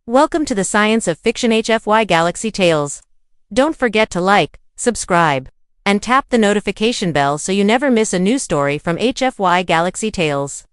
Welcome to the Science of Fiction HFY Galaxy Tales. Don't forget to like, subscribe, and tap the notification bell so you never miss a new story from HFY Galaxy Tales.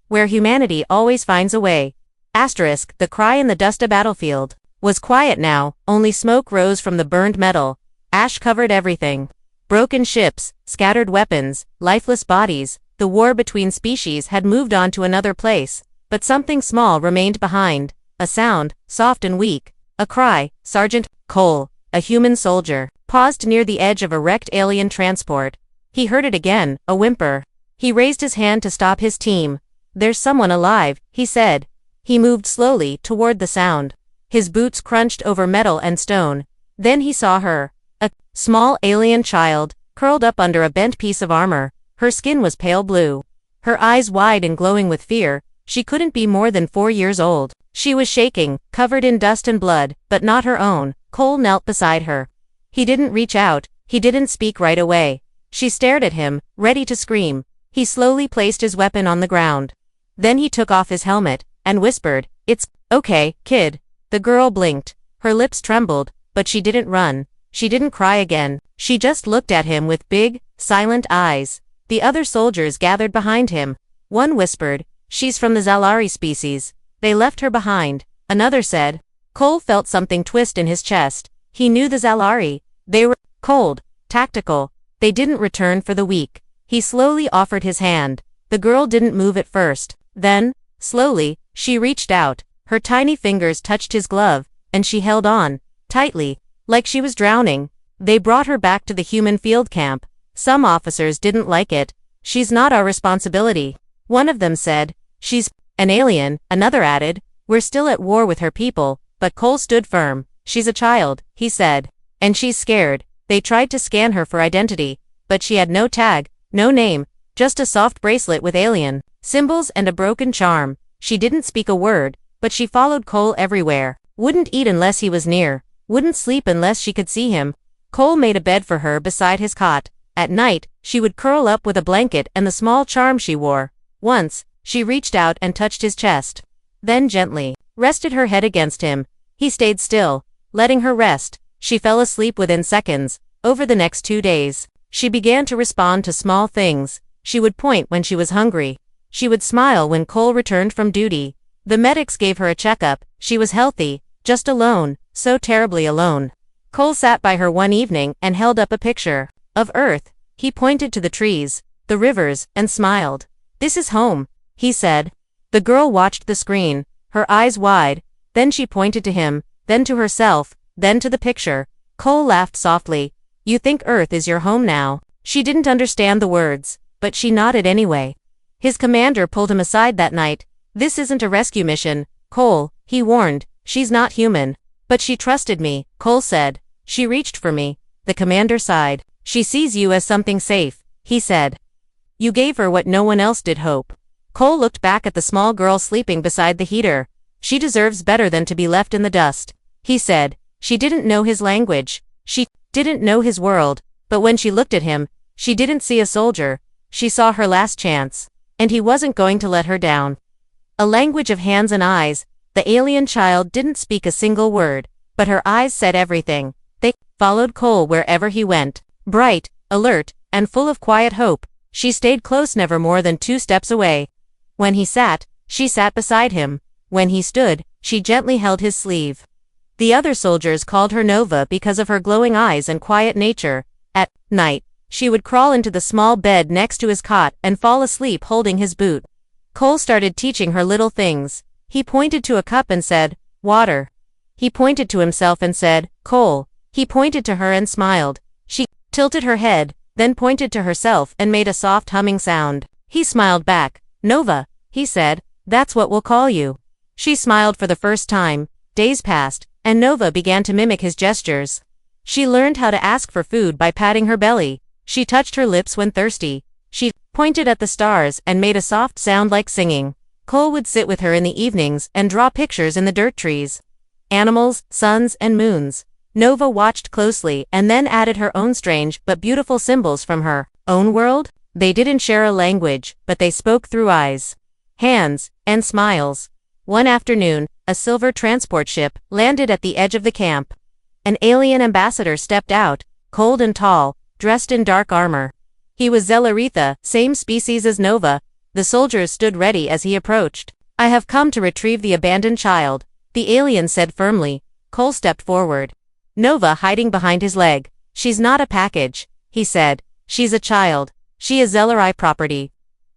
Where humanity always finds a way. The cry in the dusty battlefield was quiet now, only smoke rose from the burned metal. Ash covered everything. Broken ships, scattered weapons, lifeless bodies. The war between species had moved on to another place, but something small remained behind. A sound, soft and weak. A cry. Sergeant Cole, a human soldier, paused near the edge of a wrecked alien transport. He heard it again, a whimper. He raised his hand to stop his team. "There's someone alive," he said. He moved slowly toward the sound. His boots crunched over metal and stone. Then he saw her. A small alien child, curled up under a bent piece of armor. Her skin was pale blue. Her eyes wide and glowing with fear. She couldn't be more than 4 years old. She was shaking, covered in dust and blood, but not her own. Cole knelt beside her. He didn't reach out, he didn't speak right away. She stared at him, ready to scream. He slowly placed his weapon on the ground. Then he took off his helmet, and whispered, "It's okay, kid." The girl blinked. Her lips trembled, but she didn't run. She didn't cry again. She just looked at him with big, silent eyes. The other soldiers gathered behind him. One whispered, "She's from the Zalari species. They left her behind." Another said. Cole felt something twist in his chest. He knew the Zalari. They were cold, tactical. They didn't return for the weak. He slowly offered his hand. The girl didn't move at first. Then, slowly, she reached out. Her tiny fingers touched his glove, and she held on, tightly, like she was drowning. They brought her back to the human field camp. Some officers didn't like it. "She's not our responsibility," one of them said. "She's an alien," another added. "We're still at war with her people," but Cole stood firm. "She's a child," he said. "And she's scared." They tried to scan her for identity, but she had no tag, no name, just a soft bracelet with alien symbols and a broken charm. She didn't speak a word, but she followed Cole everywhere. Wouldn't eat unless he was near. Wouldn't sleep unless she could see him. Cole made a bed for her beside his cot. At night, she would curl up with a blanket and the small charm she wore. Once, she reached out and touched his chest. Then gently rested her head against him. He stayed still, letting her rest. She fell asleep within seconds. Over the next 2 days, she began to respond to small things. She would point when she was hungry. She would smile when Cole returned from duty. The medics gave her a checkup. She was healthy, just alone, so terribly alone. Cole sat by her one evening and held up a picture of Earth. He pointed to the trees, the rivers, and smiled. "This is home," he said. The girl watched the screen, her eyes wide. Then she pointed to him, then to herself, then to the picture. Cole laughed softly. "You think Earth is your home now?" She didn't understand the words, but she nodded anyway. His commander pulled him aside that night. "This isn't a rescue mission, Cole," he warned. "She's not human." "But she trusted me," Cole said. "She reached for me." The commander sighed. "She sees you as something safe," he said. "You gave her what no one else did, hope." Cole looked back at the small girl sleeping beside the heater. "She deserves better than to be left in the dust," he said. She didn't know his language. She didn't know his world, but when she looked at him, she didn't see a soldier. She saw her last chance. And he wasn't going to let her down. A language of hands and eyes. The alien child didn't speak a single word, but her eyes said everything. They followed Cole wherever he went. Bright, alert, and full of quiet hope. She stayed close, never more than 2 steps away. When he sat, she sat beside him. When he stood, she gently held his sleeve. The other soldiers called her Nova because of her glowing eyes and quiet nature. At night, she would crawl into the small bed next to his cot and fall asleep holding his boot. Cole started teaching her little things. He pointed to a cup and said, "Water." He pointed to himself and said, "Cole." He pointed to her and smiled. She tilted her head, then pointed to herself and made a soft humming sound. He smiled back. "Nova," he said, "that's what we'll call you." She smiled for the first time. Days passed, and Nova began to mimic his gestures. She learned how to ask for food by patting her belly. She touched her lips when thirsty. She pointed at the stars and made a soft sound like singing. Cole would sit with her in the evenings and draw pictures in the dirt trees. Animals, suns, and moons. Nova watched closely and then added her own strange but beautiful symbols from her own world. They didn't share a language, but they spoke through eyes, hands, and smiles. One afternoon, a silver transport ship, landed at the edge of the camp. An alien ambassador stepped out, cold and tall, dressed in dark armor. He was Zelaretha, same species as Nova. The soldiers stood ready as he approached. "I have come to retrieve the abandoned child," the alien said firmly. Cole stepped forward. Nova hiding behind his leg. "She's not a package," he said. "She's a child. She is Zelari property."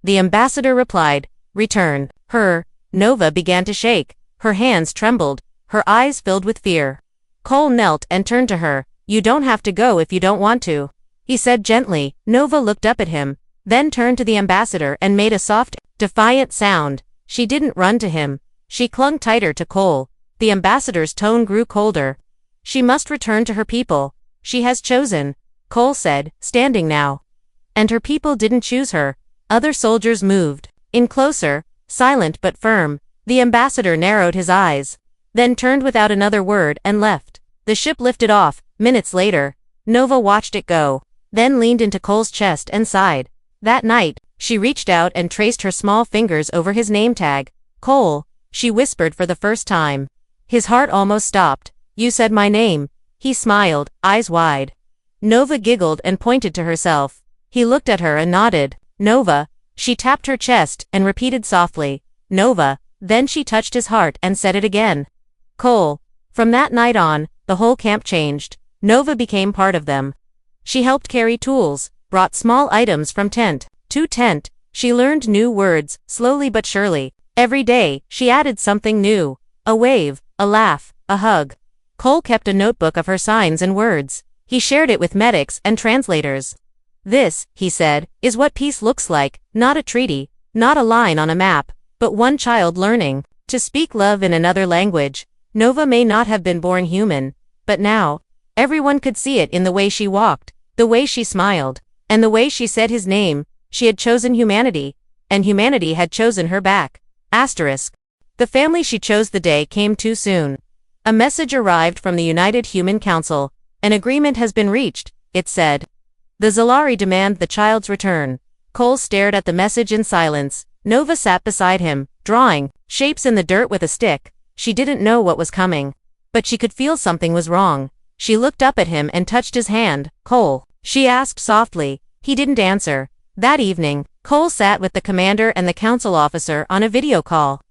The ambassador replied, "Return her." Nova began to shake. Her hands trembled. Her eyes filled with fear. Cole knelt and turned to her. "You don't have to go if you don't want to," he said gently. Nova looked up at him, then turned to the ambassador and made a soft, defiant sound. She didn't run to him. She clung tighter to Cole. The ambassador's tone grew colder. "She must return to her people. She has chosen," Cole said, standing now. "And her people didn't choose her." Other soldiers moved in closer, silent but firm. The ambassador narrowed his eyes, then turned without another word and left. The ship lifted off. Minutes later, Nova watched it go, then leaned into Cole's chest and sighed. That night, she reached out and traced her small fingers over his name tag. "Cole," she whispered for the first time. His heart almost stopped. "You said my name." He smiled, eyes wide. Nova giggled and pointed to herself. He looked at her and nodded. "Nova." She tapped her chest and repeated softly, "Nova." Then she touched his heart and said it again. "Cole." From that night on, the whole camp changed. Nova became part of them. She helped carry tools, brought small items from tent to tent. She learned new words, slowly but surely. Every day, she added something new. A wave, a laugh, a hug. Cole kept a notebook of her signs and words. He shared it with medics and translators. "This," he said, "is what peace looks like, not a treaty, not a line on a map, but one child learning to speak love in another language." Nova may not have been born human, but now, everyone could see it in the way she walked, the way she smiled, and the way she said his name. She had chosen humanity, and humanity had chosen her back. Asterisk. The family she chose the day came too soon. A message arrived from the United Human Council. "An agreement has been reached," it said. "The Zelari demand the child's return." Cole stared at the message in silence. Nova sat beside him, drawing shapes in the dirt with a stick. She didn't know what was coming, but she could feel something was wrong. She looked up at him and touched his hand. "Cole," she asked softly. He didn't answer. That evening, Cole sat with the commander and the council officer on a video call.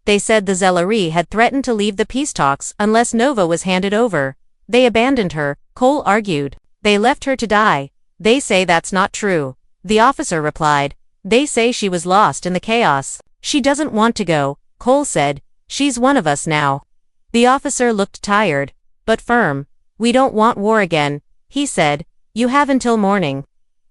They said the Zelari had threatened to leave the peace talks unless Nova was handed over. "They abandoned her," Cole argued. "They left her to die." "They say that's not true," the officer replied. "They say she was lost in the chaos." "She doesn't want to go," Cole said. "She's one of us now." The officer looked tired, but firm. "We don't want war again," he said. "You have until morning."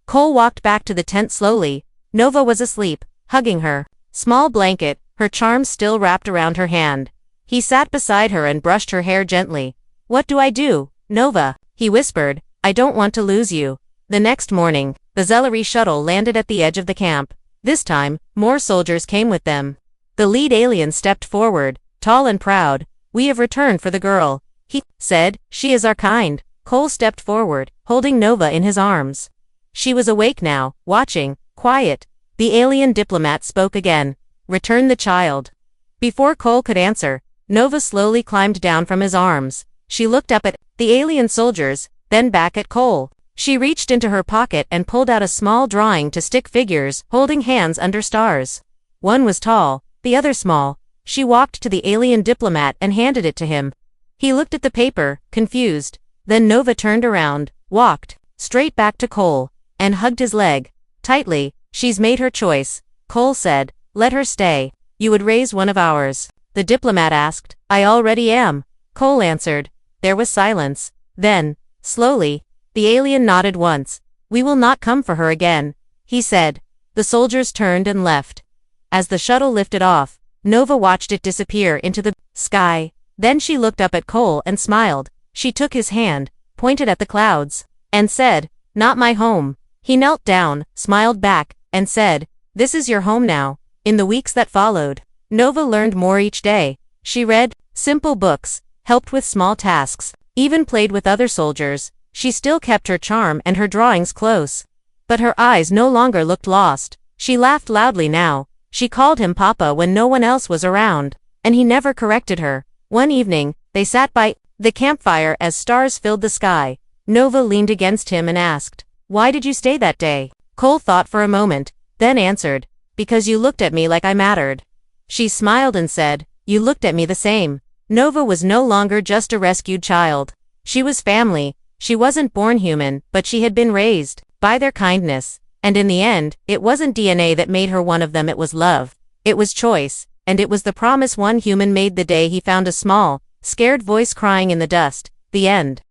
Cole walked back to the tent slowly. Nova was asleep, hugging her small blanket, her charms still wrapped around her hand. He sat beside her and brushed her hair gently. "What do I do, Nova?" he whispered. "I don't want to lose you." The next morning, the Zelari shuttle landed at the edge of the camp. This time, more soldiers came with them. The lead alien stepped forward, tall and proud. "We have returned for the girl," he said. "She is our kind." Cole stepped forward, holding Nova in his arms. She was awake now, watching, quiet. The alien diplomat spoke again. "Return the child." Before Cole could answer, Nova slowly climbed down from his arms. She looked up at the alien soldiers, then back at Cole. She reached into her pocket and pulled out a small drawing to stick figures, holding hands under stars. One was tall, the other small. She walked to the alien diplomat and handed it to him. He looked at the paper, confused. Then Nova turned around, walked straight back to Cole, and hugged his leg tightly. "She's made her choice," Cole said. "Let her stay. You would raise one of ours." The diplomat asked. "I already am," Cole answered. There was silence. Then, slowly, the alien nodded once. "We will not come for her again," he said. The soldiers turned and left. As the shuttle lifted off, Nova watched it disappear into the sky. Then she looked up at Cole and smiled. She took his hand, pointed at the clouds, and said, "Not my home." He knelt down, smiled back, and said, "This is your home now." In the weeks that followed, Nova learned more each day. She read simple books, helped with small tasks, even played with other soldiers. She still kept her charm and her drawings close. But her eyes no longer looked lost. She laughed loudly now. She called him Papa when no one else was around. And he never corrected her. One evening, they sat by the campfire as stars filled the sky. Nova leaned against him and asked, "Why did you stay that day?" Cole thought for a moment, then answered, "Because you looked at me like I mattered." She smiled and said, "You looked at me the same." Nova was no longer just a rescued child. She was family. She wasn't born human, but she had been raised by their kindness. And in the end, it wasn't DNA that made her one of them, it was love. It was choice, and it was the promise one human made the day he found a small, scared voice crying in the dust. The end.